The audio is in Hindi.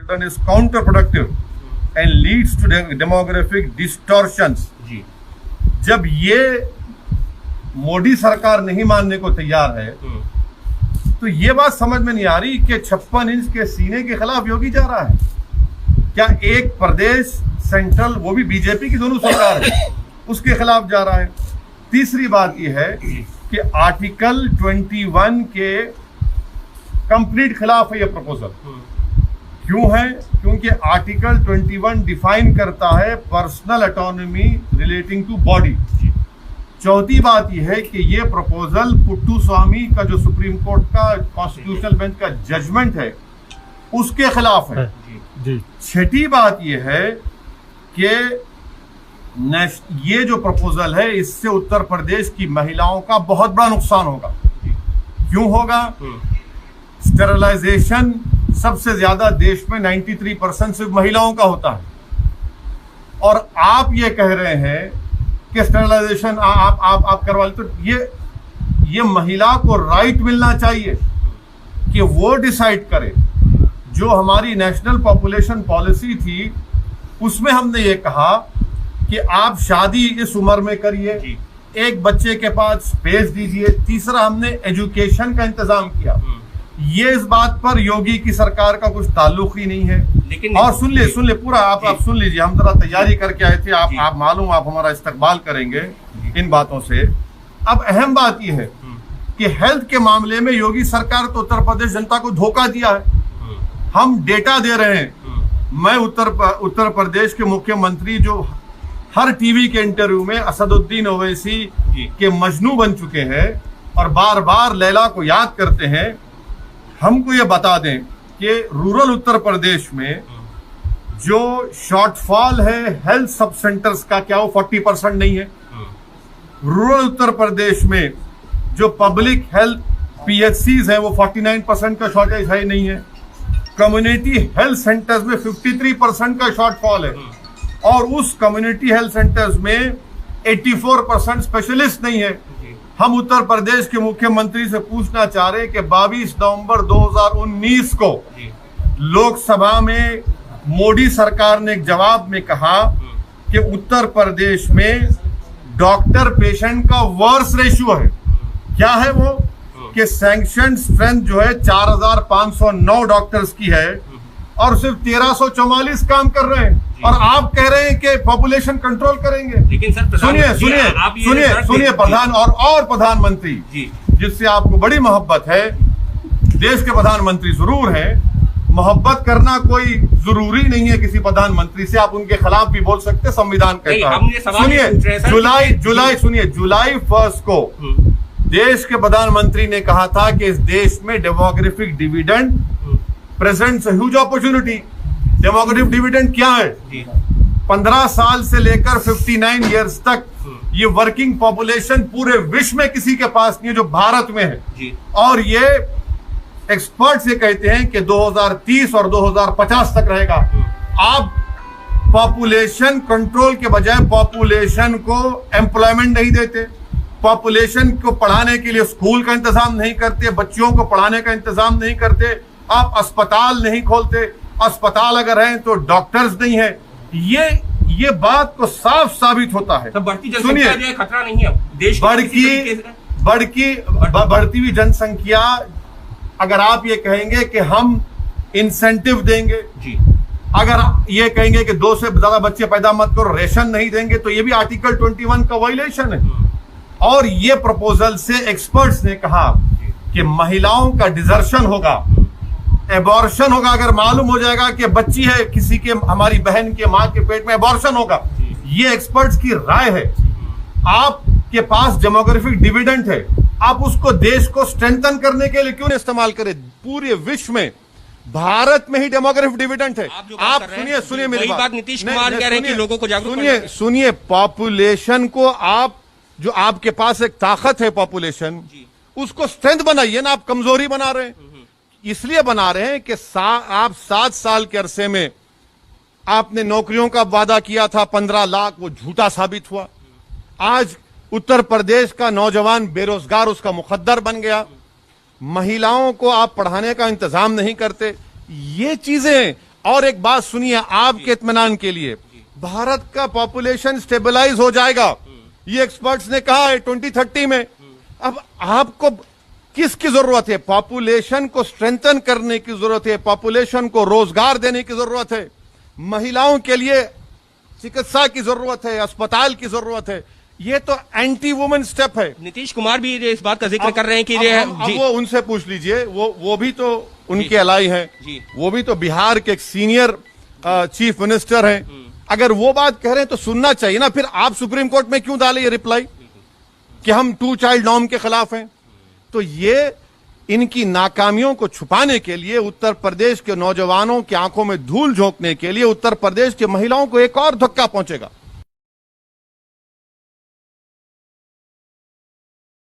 children is counterproductive and leads to demographic distortions. जी। जब ये मोदी सरकार नहीं मानने को तैयार है तो ये बात समझ में नहीं आ रही कि 56 इंच के सीने के खिलाफ योगी जा रहा है क्या? एक प्रदेश सेंट्रल, वो भी बीजेपी की दोनों सरकार है, उसके खिलाफ जा रहा है। तीसरी बात यह है कि आर्टिकल 21 के कंप्लीट खिलाफ है यह प्रपोजल। क्यों है? क्योंकि आर्टिकल 21 डिफाइन करता है personal autonomy relating to body. चौथी बात यह है कि यह प्रपोजल पुट्टुस्वामी का जो सुप्रीम कोर्ट का कॉन्स्टिट्यूशनल बेंच का जजमेंट है उसके खिलाफ है। छठी बात यह है कि ये जो प्रपोजल है इससे उत्तर प्रदेश की महिलाओं का बहुत बड़ा नुकसान होगा। क्यों होगा? स्टेरिलाइजेशन सबसे ज्यादा देश में 93% सिर्फ महिलाओं का होता है और आप ये कह रहे हैं कि स्टेरिलाइजेशन आप करवा ले। तो ये महिला को राइट मिलना चाहिए कि वो डिसाइड करे। जो हमारी नेशनल पॉपुलेशन पॉलिसी थी उसमें हमने ये कहा कि आप शादी इस उम्र में करिए, एक बच्चे के पास स्पेस दीजिए। तीसरा, हमने एजुकेशन का इंतजाम किया। ये इस बात पर योगी की सरकार का कुछ ताल्लुक ही नहीं है। लेकिन और सुन ले पूरा आप सुन लीजिए, हम जरा तैयारी करके आए थे, आप मालूम, आप हमारा इस्तकबाल करेंगे इन बातों से। अब अहम बात यह है कि हेल्थ के मामले में योगी सरकार तो उत्तर प्रदेश जनता को धोखा दिया है। हम डेटा दे रहे हैं। मैं उत्तर प्रदेश के मुख्यमंत्री जो हर टीवी के इंटरव्यू में असदुद्दीन ओवैसी के मजनू बन चुके हैं और बार बार लैला को याद करते हैं, हमको ये बता दें कि रूरल उत्तर प्रदेश में जो शॉर्टफॉल है हेल्थ सब सेंटर्स का, क्या वो 40% नहीं है? रूरल उत्तर प्रदेश में जो पब्लिक हेल्थ PHCs है वो 49% का शॉर्टेज है नहीं है। कम्युनिटी हेल्थ सेंटर्स में 53% का शॉर्टफॉल है और उस कम्युनिटी हेल्थ सेंटर्स में 84% स्पेशलिस्ट नहीं है। हम उत्तर प्रदेश के मुख्यमंत्री से पूछना चाह रहे हैं कि 22 नवंबर 2019 को लोकसभा में मोदी सरकार ने एक जवाब में कहा कि उत्तर प्रदेश में डॉक्टर पेशेंट का वर्स रेशियो है। क्या है वो? कि सैंक्शन स्ट्रेंथ जो है 4509 डॉक्टर्स की है और सिर्फ 1344 काम कर रहे हैं और आप कह रहे हैं कि पॉपुलेशन कंट्रोल करेंगे। लेकिन सर सुनिए प्रधान और प्रधानमंत्री जिससे आपको बड़ी मोहब्बत है, देश के प्रधानमंत्री जरूर है, मोहब्बत करना कोई जरूरी नहीं है किसी प्रधानमंत्री से, आप उनके खिलाफ भी बोल सकते, संविधान कहता है। सुनिए जुलाई 1 को देश के प्रधानमंत्री ने कहा था कि इस देश में demographic dividend presents huge opportunity. Demographic dividend क्या है? 15 साल से लेकर 59 इयर्स तक ये वर्किंग पॉपुलेशन पूरे विश्व में किसी के पास नहीं है जो भारत में है। और ये एक्सपर्ट्स ये कहते हैं कि 2030 और 2050 तक रहेगा। आप पॉपुलेशन कंट्रोल के बजाय पॉपुलेशन को एम्प्लॉयमेंट नहीं देते, पॉपुलेशन को पढ़ाने के लिए स्कूल का इंतजाम नहीं करते, बच्चियों को पढ़ाने का इंतजाम नहीं करते, आप अस्पताल नहीं खोलते, अस्पताल अगर हैं तो डॉक्टर्स नहीं है। ये बात को साफ साबित होता है। सुनिए, खतरा नहीं है देश बढ़ती हुई जनसंख्या, अगर आप ये कहेंगे कि हम इंसेंटिव देंगे, अगर ये कहेंगे कि 2 से ज्यादा बच्चे पैदा मत करो, रेशन नहीं देंगे, तो ये भी आर्टिकल 21 का वायलेशन है। और ये प्रपोजल से एक्सपर्ट्स ने कहा कि महिलाओं का डिजर्शन होगा, एबॉर्शन होगा। अगर मालूम हो जाएगा कि बच्ची है किसी के, हमारी बहन के मां के पेट में, एबॉर्शन होगा। ये एक्सपर्ट्स की राय है। आपके पास डेमोग्राफिक डिविडेंड है, आप उसको देश को स्ट्रेंथन करने के लिए क्यों नहीं इस्तेमाल करें? पूरे विश्व में भारत में ही डेमोग्राफिक डिविडेंड है। आप सुनिए मेरी बात। नीतीश कुमार कह रहे हैं कि लोगों को जागरूक सुनिए, पॉपुलेशन को आप, जो आपके पास एक ताकत है पॉपुलेशन, उसको स्ट्रेंथ बनाइए ना, आप कमजोरी बना रहे हैं। इसलिए बना रहे हैं कि आप 7 साल के अरसे में आपने नौकरियों का वादा किया था 15 लाख, वो झूठा साबित हुआ। आज उत्तर प्रदेश का नौजवान बेरोजगार उसका मुकद्दर बन गया। महिलाओं को आप पढ़ाने का इंतजाम नहीं करते। ये चीजें और एक बात सुनिए आपके इत्मीनान के लिए, भारत का पॉपुलेशन स्टेबलाइज हो जाएगा, ये एक्सपर्ट्स ने कहा है 2030 में। अब आपको किसकी जरूरत है? पॉपुलेशन को स्ट्रेंथन करने की जरूरत है, पॉपुलेशन को रोजगार देने की जरूरत है, महिलाओं के लिए चिकित्सा की जरूरत है, अस्पताल की जरूरत है। ये तो एंटी वुमेन स्टेप है। नीतीश कुमार भी इस बात का जिक्र कर रहे हैं कि अब वो उनसे पूछ लीजिए, वो भी तो उनके अलाई हैं, वो भी तो बिहार के एक सीनियर चीफ मिनिस्टर हैं। अगर वो बात कह रहे हैं तो सुनना चाहिए ना। फिर आप सुप्रीम कोर्ट में क्यों डाले ये रिप्लाई कि हम 2 चाइल्ड नॉर्म के खिलाफ हैं? तो ये इनकी नाकामियों को छुपाने के लिए, उत्तर प्रदेश के नौजवानों की आंखों में धूल झोंकने के लिए उत्तर प्रदेश की महिलाओं को एक और धक्का पहुंचेगा।